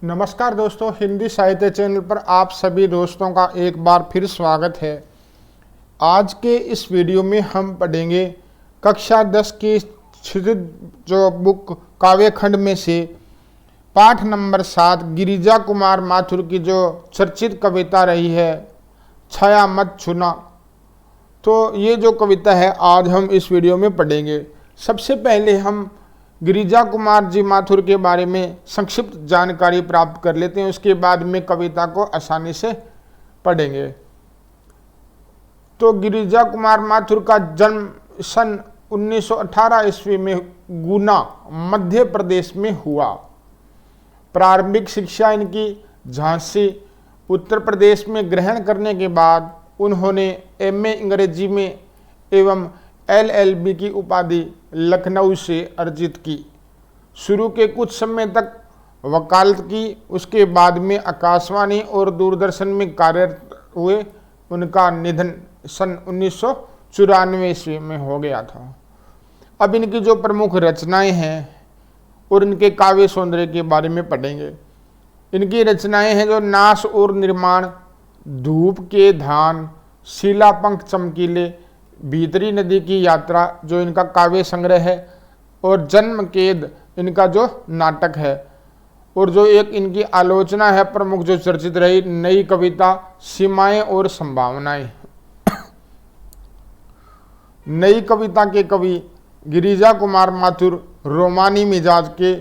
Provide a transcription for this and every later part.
नमस्कार दोस्तों, हिंदी साहित्य चैनल पर आप सभी दोस्तों का एक बार फिर स्वागत है। आज के इस वीडियो में हम पढ़ेंगे कक्षा 10 की क्षितिज जो बुक काव्य खंड में से पाठ नंबर 7 गिरिजा कुमार माथुर की जो चर्चित कविता रही है छाया मत छूना। तो ये जो कविता है आज हम इस वीडियो में पढ़ेंगे। सबसे पहले हम गिरिजा कुमार जी माथुर के बारे में संक्षिप्त जानकारी प्राप्त कर लेते हैं, उसके बाद में कविता को आसानी से पढ़ेंगे। तो गिरिजा कुमार माथुर का जन्म सन 1918 ईस्वी में गुना मध्य प्रदेश में हुआ। प्रारंभिक शिक्षा इनकी झांसी उत्तर प्रदेश में ग्रहण करने के बाद उन्होंने एमए अंग्रेजी में एवं एलएलबी की उपाधि लखनऊ से अर्जित की। शुरू के कुछ समय तक वकालत की, उसके बाद में आकाशवाणी और दूरदर्शन में कार्यरत हुए। उनका निधन सन 1994 ईस्वी में हो गया था। अब इनकी जो प्रमुख रचनाएं हैं और इनके काव्य सौंदर्य के बारे में पढ़ेंगे। इनकी रचनाएं हैं जो नाश और निर्माण, धूप के धान, शीला पंख चमकीले, भीतरी नदी की यात्रा जो इनका काव्य संग्रह है, और जन्म केद इनका जो नाटक है, और जो एक इनकी आलोचना है प्रमुख जो चर्चित रही नई कविता सीमाएं और संभावनाएं। नई कविता के कवि गिरिजा कुमार माथुर रोमानी मिजाज के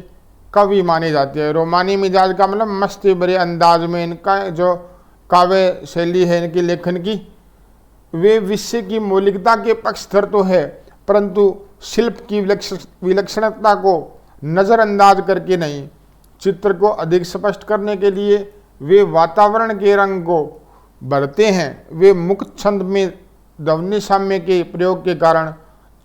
कवि माने जाते हैं। रोमानी मिजाज का मतलब मस्ती भरे अंदाज में इनका जो काव्य शैली है इनकी लेखन की, वे विषय की मौलिकता के पक्षधर तो है, परंतु शिल्प की विलक्षणता को नज़रअंदाज करके नहीं। चित्र को अधिक स्पष्ट करने के लिए वे वातावरण के रंग को भरते हैं। वे मुक्त छंद में ध्वनि साम्य के प्रयोग के कारण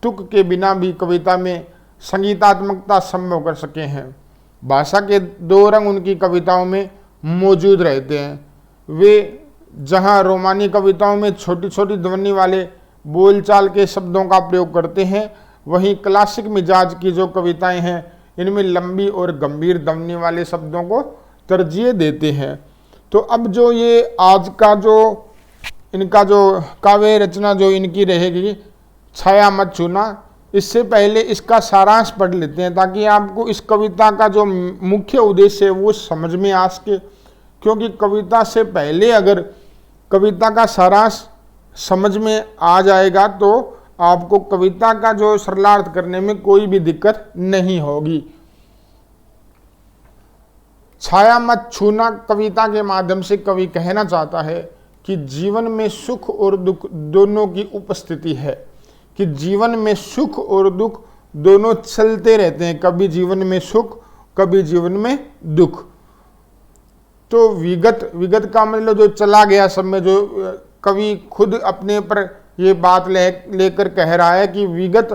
तुक के बिना भी कविता में संगीतात्मकता संभव कर सके हैं। भाषा के दो रंग उनकी कविताओं में मौजूद रहते हैं। वे जहाँ रोमानी कविताओं में छोटी छोटी ध्वनि वाले बोलचाल के शब्दों का प्रयोग करते हैं, वहीं क्लासिक मिजाज की जो कविताएं हैं इनमें लंबी और गंभीर ध्वनि वाले शब्दों को तरजीह देते हैं। तो अब जो ये आज का जो इनका जो काव्य रचना जो इनकी रहेगी छाया मत छूना, इससे पहले इसका सारांश पढ़ लेते हैं ताकि आपको इस कविता का जो मुख्य उद्देश्य है वो समझ में आ सके। क्योंकि कविता से पहले अगर कविता का सारांश समझ में आ जाएगा तो आपको कविता का जो सरलार्थ करने में कोई भी दिक्कत नहीं होगी। छाया मत छूना कविता के माध्यम से कवि कहना चाहता है कि जीवन में सुख और दुख दोनों की उपस्थिति है, कि जीवन में सुख और दुख दोनों चलते रहते हैं, कभी जीवन में सुख कभी जीवन में दुख। तो विगत का मतलब जो चला गया समय, जो कवि खुद अपने पर ये बात लेकर कह रहा है कि विगत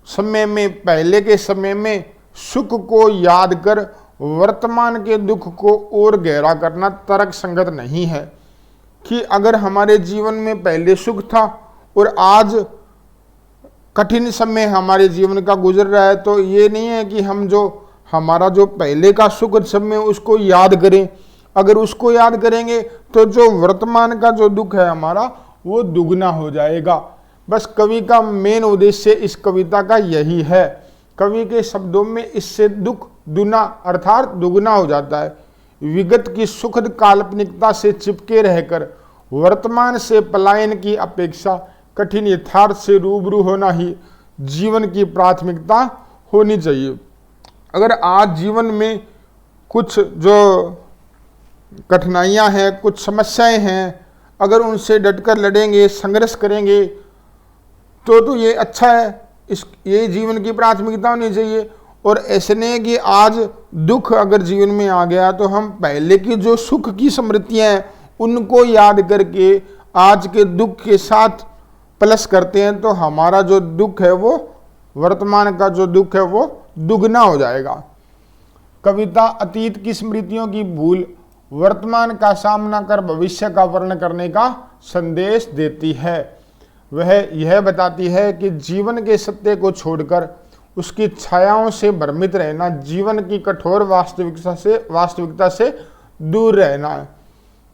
समय में, पहले के समय में सुख को याद कर वर्तमान के दुख को और गहरा करना तर्क संगत नहीं है। कि अगर हमारे जीवन में पहले सुख था और आज कठिन समय हमारे जीवन का गुजर रहा है, तो ये नहीं है कि हम जो हमारा जो पहले का सुख समय उसको याद करें। अगर उसको याद करेंगे तो जो वर्तमान का जो दुख है हमारा वो दुगना हो जाएगा। बस कवि का मेन उद्देश्य इस कविता का यही है। कवि के शब्दों में इससे दुख दुना अर्थात दुगना हो जाता है। विगत की सुखद काल्पनिकता से चिपके रहकर वर्तमान से पलायन की अपेक्षा कठिन यथार्थ से रूबरू होना ही जीवन की प्राथमिकता होनी चाहिए। अगर आज जीवन में कुछ जो कठिनाइयां हैं, कुछ समस्याएं हैं, अगर उनसे डटकर लड़ेंगे, संघर्ष करेंगे तो ये अच्छा है। ये जीवन की प्राथमिकता होनी चाहिए। और ऐसे नहीं कि आज दुख अगर जीवन में आ गया तो हम पहले की जो सुख की स्मृतियां हैं उनको याद करके आज के दुख के साथ प्लस करते हैं तो हमारा जो दुख है वो, वर्तमान का जो दुख है वो दुगना हो जाएगा। कविता अतीत की स्मृतियों की भूल वर्तमान का सामना कर भविष्य का वर्णन करने का संदेश देती है। वह यह बताती है कि जीवन के सत्य को छोड़कर उसकी छायाओं से भ्रमित रहना, जीवन की कठोर वास्तविकता से दूर रहना है।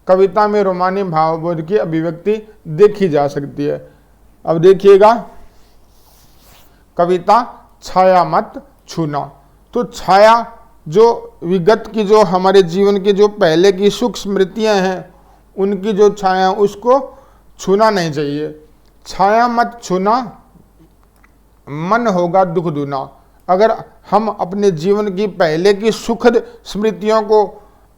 कविता में रोमानी भावबोध की अभिव्यक्ति देखी जा सकती है। अब देखिएगा कविता छाया मत छूना। तो छाया जो विगत की, जो हमारे जीवन की जो पहले की सुख स्मृतियां हैं, उनकी जो छाया, उसको छूना नहीं चाहिए। छाया मत छूना, मन होगा दुख दूना। अगर हम अपने जीवन की पहले की सुखद स्मृतियों को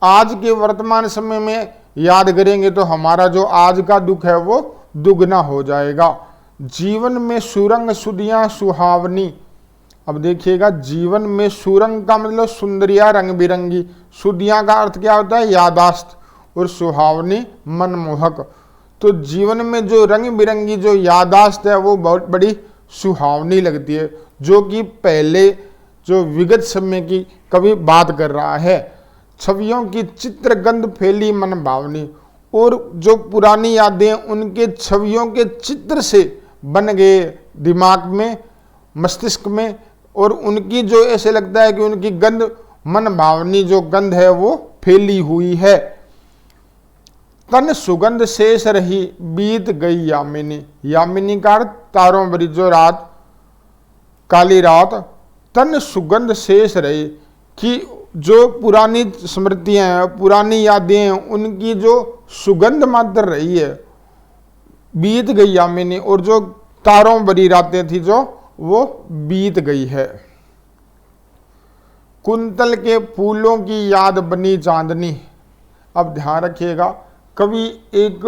आज के वर्तमान समय में याद करेंगे तो हमारा जो आज का दुख है वो दुगना हो जाएगा। जीवन में सुरंग सुदियां सुहावनी। अब देखिएगा, जीवन में सुरंग का मतलब सुंदरिया रंग बिरंगी, सुदियां का अर्थ क्या होता है? यादाश्त, और सुहावनी मनमोहक। तो जीवन में जो रंग बिरंगी जो यादाश्त है वो बहुत बड़ी सुहावनी लगती है, जो कि पहले जो विगत समय की कवि बात कर रहा है। छवियों की चित्रगंध फैली मन भावनी, और जो पुरानी यादें उनके छवियों के चित्र से बन गए दिमाग में, मस्तिष्क में, और उनकी जो ऐसे लगता है कि उनकी गंध, मन भावनी जो गंध है वो फैली हुई है। तन सुगंध शेष रही बीत गई यामिनी। यामिनी का अर्थ तारों भरी जो रात, काली रात। तन सुगंध शेष रही, कि जो पुरानी स्मृतियां हैं, पुरानी यादें हैं, उनकी जो सुगंध मात्र रही है, बीत गई यामिनी। और जो तारों भरी रातें थी जो वो बीत गई है। कुंतल के फूलों की याद बनी चांदनी। अब ध्यान रखिएगा, कवि एक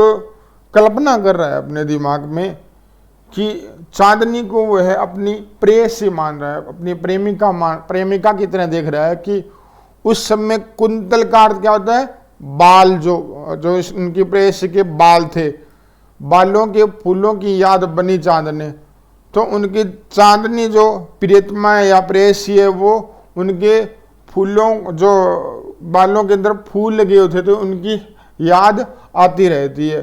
कल्पना कर रहा है अपने दिमाग में कि चांदनी को वो है अपनी प्रेयसी मान रहा है, अपनी प्रेमिका की तरह देख रहा है। कि उस समय कुंतल का अर्थ क्या होता है? बाल, जो उनकी प्रेयसी के बाल थे, बालों के फूलों की याद बनी चांदनी। तो उनकी चांदनी जो प्रियतमा या प्रेयसी है, वो उनके फूलों, जो बालों के अंदर फूल लगे होते थे, उनकी याद आती रहती है।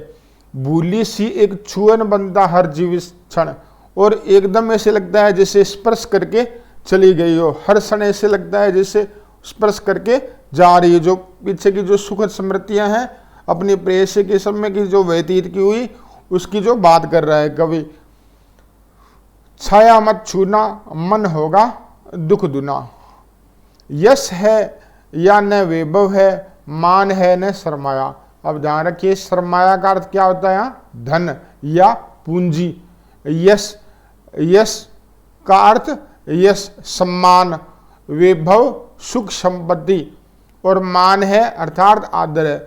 भूली सी एक छुअन बनता हर जीव क्षण, और एकदम ऐसे लगता है जैसे स्पर्श करके चली गई हो। हर क्षण ऐसे लगता है जैसे स्पर्श करके जा रही है। जो पीछे की जो सुखद स्मृतियां हैं, अपनी प्रेयसी के समय की जो व्यतीत की हुई, उसकी जो बात कर रहा है कवि। छाया मत छूना, मन होगा दुख दुना। यश है या न वैभव है, मान है न सरमाया। अब ध्यान रखिए, सरमाया का अर्थ क्या होता है? यहाँ धन या पूंजी। यश, यश का अर्थ यश सम्मान, वैभव सुख संपत्ति, और मान है अर्थात आदर है।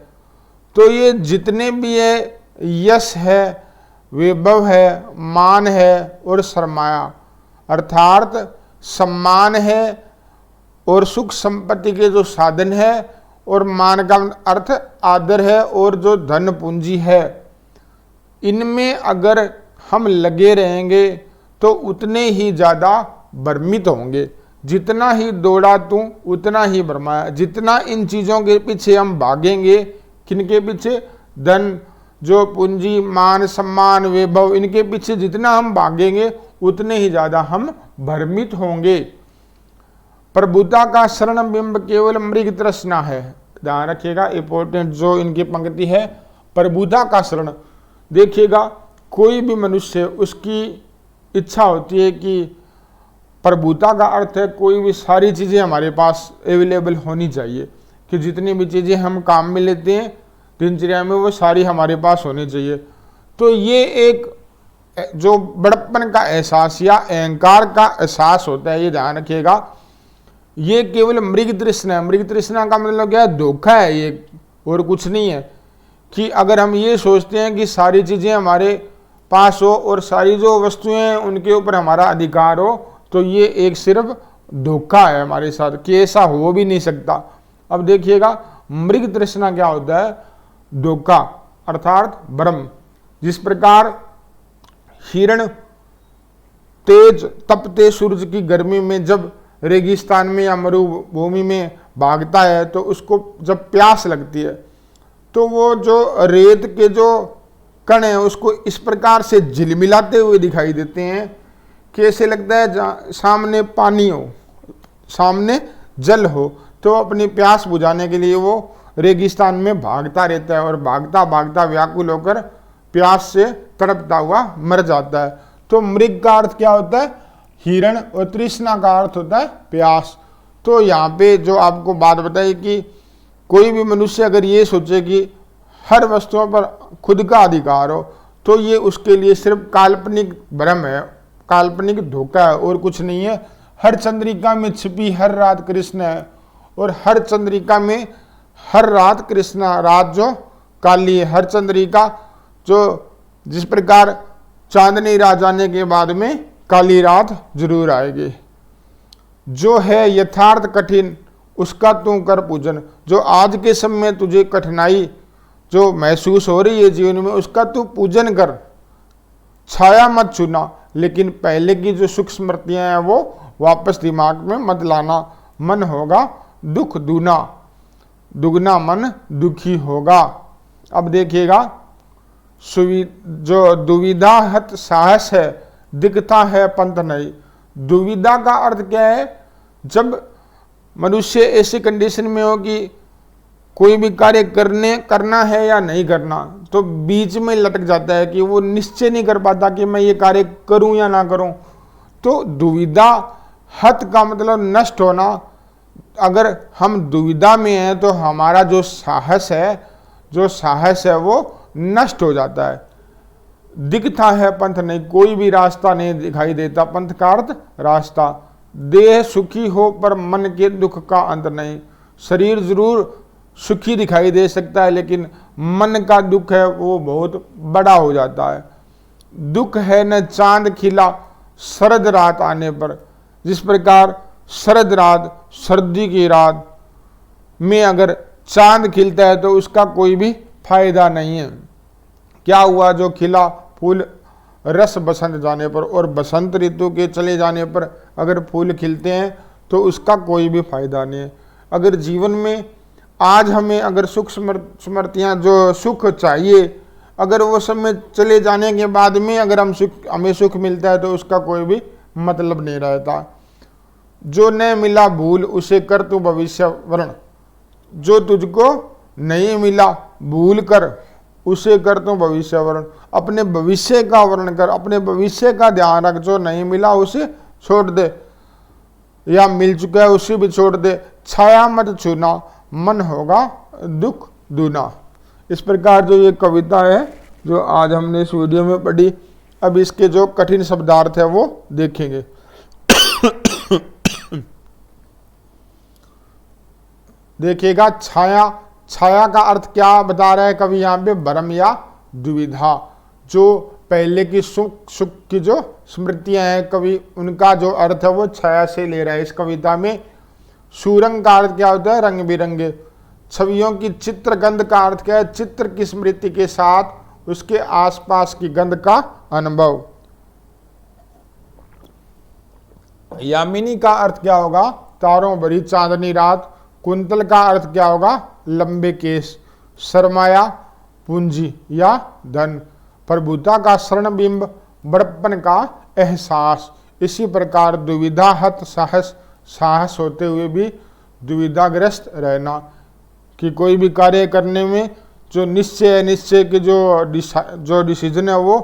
तो ये जितने भी है, यश है, वैभव है, मान है और सरमाया, अर्थात सम्मान है और सुख संपत्ति के जो साधन है, और मान का अर्थ आदर है, और जो धन पूंजी है, इनमें अगर हम लगे रहेंगे तो उतने ही ज़्यादा भ्रमित होंगे। जितना ही दौड़ा तू उतना ही भरमाया। जितना इन चीज़ों के पीछे हम भागेंगे, किनके पीछे? धन, जो पूंजी, मान, सम्मान, वैभव, इनके पीछे जितना हम भागेंगे उतने ही ज़्यादा हम भ्रमित होंगे। प्रभुता का शरण बिंब केवल मृग तृष्णा है। ध्यान रखिएगा, इंपॉर्टेंट जो इनकी पंक्ति है, प्रभुता का शरण। देखिएगा, कोई भी मनुष्य, उसकी इच्छा होती है कि प्रभुता का अर्थ है कोई भी सारी चीज़ें हमारे पास अवेलेबल होनी चाहिए, कि जितनी भी चीज़ें हम काम में लेते हैं दिनचर्या में, वो सारी हमारे पास होनी चाहिए। तो ये एक जो बड़प्पन का एहसास या अहंकार का एहसास होता है, ये ध्यान रखिएगा। ये केवल मृग तृष्णा है। मृग तृष्णा का मतलब क्या है? धोखा है ये, और कुछ नहीं है। कि अगर हम ये सोचते हैं कि सारी चीज़ें हमारे पास हो और सारी जो वस्तुएं हैं उनके ऊपर हमारा अधिकार हो, तो ये एक सिर्फ धोखा है हमारे साथ, कि ऐसा हो भी नहीं सकता। अब देखिएगा, मृग तृष्णा क्या होता है? धोखा अर्थात भ्रम। जिस प्रकार हिरण तेज तपते सूरज की गर्मी में जब रेगिस्तान में या मरुभूमि में भागता है, तो उसको जब प्यास लगती है, तो वो जो रेत के जो कण हैं उसको इस प्रकार से झिलमिलाते हुए दिखाई देते हैं कैसे लगता है, जहाँ सामने पानी हो, सामने जल हो, तो अपनी प्यास बुझाने के लिए वो रेगिस्तान में भागता रहता है और भागता भागता व्याकुल होकर प्यास से तड़पता हुआ मर जाता है। तो मृग का अर्थ क्या होता है, हिरण, और तृष्णा का अर्थ होता है प्यास। तो यहाँ पे जो आपको बात बताई कि कोई भी मनुष्य अगर ये सोचे कि हर वस्तुओं पर खुद का अधिकार हो, तो ये उसके लिए सिर्फ काल्पनिक भ्रम है, काल्पनिक धोखा है और कुछ नहीं है। हर चंद्रिका में छिपी हर रात कृष्ण है, और हर चंद्रिका में हर रात कृष्ण, रात जो काली है, हर चंद्रिका जो जिस प्रकार चांदनी रात जाने के बाद में काली रात जरूर आएगी। जो है यथार्थ कठिन उसका तू कर पूजन। जो आज के समय में तुझे कठिनाई जो महसूस हो रही है जीवन में, उसका तू पूजन कर, छाया मत छूना, लेकिन पहले की जो सुख स्मृतियां हैं वो वापस दिमाग में मत लाना। मन होगा दुख दूना, दुगना मन दुखी होगा। अब देखिएगा, जो दुविधा हत साहस है, दिखता है पंथ नहीं। दुविधा का अर्थ क्या है, जब मनुष्य ऐसी कंडीशन में हो कि कोई भी कार्य करना है या नहीं करना, तो बीच में लटक जाता है कि वो निश्चय नहीं कर पाता कि मैं ये कार्य करूं या ना करूं। तो दुविधा हत का मतलब नष्ट होना। अगर हम दुविधा में हैं तो हमारा जो साहस है वो नष्ट हो जाता है। दिखता है पंथ नहीं, कोई भी रास्ता नहीं दिखाई देता। पंथ का अर्थ रास्ता। देह सुखी हो पर मन के दुख का अंत नहीं। शरीर जरूर सुखी दिखाई दे सकता है, लेकिन मन का दुख है वो बहुत बड़ा हो जाता है। दुख है न चांद खिला शरद रात आने पर। जिस प्रकार शरद रात, सर्दी की रात में अगर चांद खिलता है तो उसका कोई भी फायदा नहीं है। क्या हुआ, जो खिला फूल रस बसंत जाने पर, और बसंत ऋतु के चले जाने पर अगर फूल खिलते हैं तो उसका कोई भी फायदा नहीं है। अगर जीवन में आज हमें अगर सुख स्मृतियाँ, जो सुख चाहिए, अगर वो समय चले जाने के बाद में अगर हमें सुख मिलता है तो उसका कोई भी मतलब नहीं रहता। जो न मिला भूल उसे कर तू भविष्य वर्ण। जो तुझको नहीं मिला भूल कर उसे कर तू भविष्य वर्ण। अपने भविष्य का वर्ण कर, अपने भविष्य का ध्यान रख। जो नहीं मिला उसे छोड़ दे, या मिल चुका है उसे भी छोड़ दे। छाया मत छूना, मन होगा दुख दूना। इस प्रकार जो ये कविता है जो आज हमने इस वीडियो में पढ़ी, अब इसके जो कठिन शब्दार्थ है वो देखेंगे। देखिएगा, छाया, छाया का अर्थ क्या बता रहा है कवि यहाँ पे, भ्रम या दुविधा। जो पहले की सुख की जो स्मृतियां हैं, कवि उनका जो अर्थ है वो छाया से ले रहा है इस कविता में। सुरंग का अर्थ क्या होता है, रंग बिरंगे। छवियों की चित्र गंध का अर्थ क्या है, चित्र की स्मृति के साथ उसके आसपास की गंध का अनुभव। यामिनी का अर्थ क्या होगा, तारों भरी चांदनी रात। कुंतल का अर्थ क्या होगा, लंबे केस। सरमाया पूंजी या धन। प्रभुता का शरण बिंब, बड़प्पन का एहसास। इसी प्रकार दुविधा हत साहस, साहस होते हुए भी दुविधाग्रस्त रहना, कि कोई भी कार्य करने में जो निश्चय है, निश्चय के जो डिसीजन है वो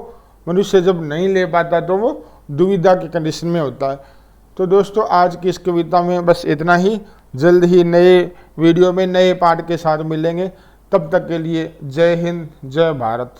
मनुष्य जब नहीं ले पाता तो वो दुविधा के कंडीशन में होता है। तो दोस्तों आज की इस कविता में बस इतना ही। जल्द ही नए वीडियो में नए पाठ के साथ मिलेंगे। तब तक के लिए जय हिंद, जय भारत।